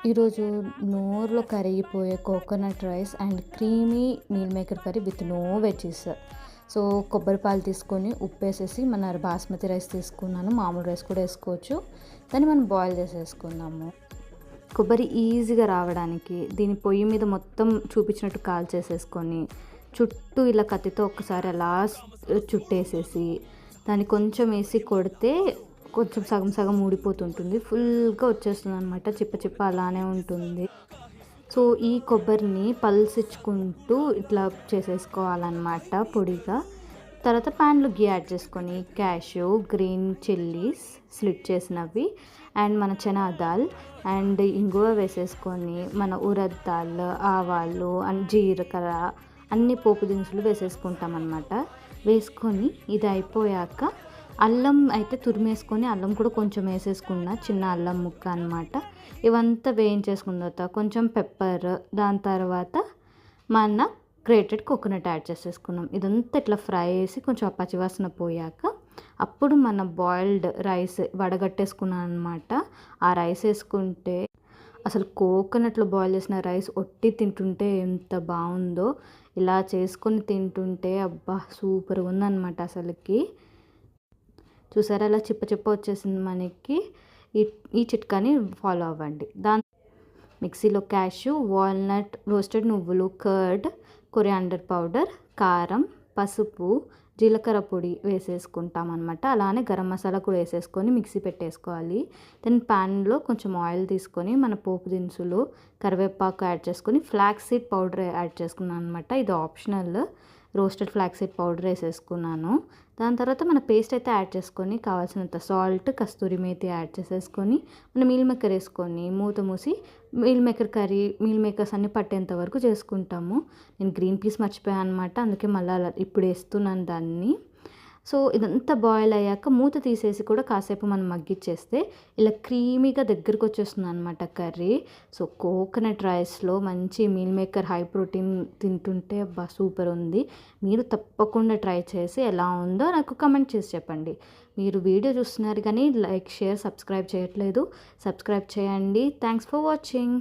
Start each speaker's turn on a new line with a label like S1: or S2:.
S1: ఈరోజు నోరులో కరిగిపోయే coconut rice and creamy meal maker curry with no veggies. So కొబ్బరి పాలు తీసుకొని ఉప్పేసేసి మన బాస్మతి రైస్ తీసుకున్నాను. మామూలు రైస్ కూడా వేసుకోవచ్చు. దాన్ని మనం బాయిల్ చేసేసుకున్నాము. కొబ్బరి ఈజీగా రావడానికి దీని పొయ్యి మీద మొత్తం చూపించినట్టు కాల్చేసేసుకొని చుట్టూ ఇలా కత్తితో ఒక్కసారి అలా చుట్టేసేసి దాన్ని కొంచెం వేసి కొడితే కొంచెం సగం సగం ఊడిపోతుంటుంది, ఫుల్గా వచ్చేస్తుంది అనమాట. చిప్ప చిప్ప అలానే ఉంటుంది. సో ఈ కొబ్బరిని పల్సిచ్చుకుంటూ ఇట్లా చేసేసుకోవాలన్నమాట పొడిగా. తర్వాత ప్యాన్లో గీ యాడ్ చేసుకొని క్యాష్యూ, గ్రీన్ చిల్లీస్ స్లిట్ చేసినవి అండ్ మన చనా దాల్ అండ్ ఇంగువ వేసేసుకొని మన ఉరద్ దాల్, ఆవాలు అండ్ జీలకర్ర అన్ని పోపు దినుసులు వేసేసుకుంటాం అన్నమాట. వేసుకొని ఇది అయిపోయాక అల్లం అయితే తురిమేసుకొని అల్లం కూడా కొంచెం వేసేసుకున్న, చిన్న అల్లం ముక్క అనమాట. ఇవంతా వేయించేసుకున్న తర్వాత కొంచెం పెప్పర్, దాని తర్వాత మన గ్రేటెడ్ కోకోనట్ యాడ్ చేసేసుకున్నాం. ఇదంతా ఇట్లా ఫ్రై చేసి కొంచెం పచ్చివాసన పోయాక అప్పుడు మన బాయిల్డ్ రైస్ వడగట్టేసుకున్నాను అనమాట. ఆ రైస్ వేసుకుంటే అసలు కోకోనట్లో బాయిల్ చేసిన రైస్ ఒట్టి తింటుంటే ఎంత బాగుందో, ఇలా చేసుకొని తింటుంటే అబ్బా సూపర్గా ఉందన్నమాట అసలుకి. చూసారా అలా చిప్ప చిప్ప వచ్చేసింది మనకి. ఈ చిట్కాని ఫాలో అవ్వండి. మిక్సీలో క్యాష్యూ, వాల్నట్, రోస్టెడ్ నువ్వులు, కర్డ్, కొరియాండర్ పౌడర్, కారం, పసుపు, జీలకర్ర పొడి వేసేసుకుంటాం అనమాట. అలానే గరం మసాలా కూడా వేసేసుకొని మిక్సీ పెట్టేసుకోవాలి. దెన్ ప్యాన్లో కొంచెం ఆయిల్ తీసుకొని మన పోపు దినుసులు, కరివేపాకు యాడ్ చేసుకొని ఫ్లాక్స్ సీడ్ పౌడర్ యాడ్ చేసుకున్నాను అనమాట. ఇది optional. Roasted flax seed powder వేసేసుకున్నాను. దాని తర్వాత మన పేస్ట్ అయితే యాడ్ చేసుకొని కావాల్సినంత సాల్ట్, కస్తూరి మేతి యాడ్ చేసేసుకొని మన మీల్ మేకర్ వేసుకొని మూత మూసి మీల్ మేకర్స్ అన్నీ పట్టేంత వరకు చేసుకుంటాము. నేను గ్రీన్ పీస్ మర్చిపోయాను అనమాట, అందుకే మళ్ళీ ఇప్పుడు వేస్తున్నాను దాన్ని. సో ఇదంతా బాయిల్ అయ్యాక మూత తీసేసి కూడా కాసేపు మనం మగ్గిచ్చేస్తే ఇలా క్రీమీగా దగ్గరకు వచ్చేస్తుంది అనమాట కర్రీ. సో కోకోనట్ రైస్లో మంచి మీల్ మేకర్ హై ప్రోటీన్ తింటుంటే అబ్బా సూపర్ ఉంది. మీరు తప్పకుండా ట్రై చేసి ఎలా ఉందో నాకు కమెంట్ చేసి చెప్పండి. మీరు వీడియో చూస్తున్నారు కానీ లైక్, షేర్, సబ్స్క్రైబ్ చేయట్లేదు. సబ్స్క్రైబ్ చేయండి. Thanks for watching.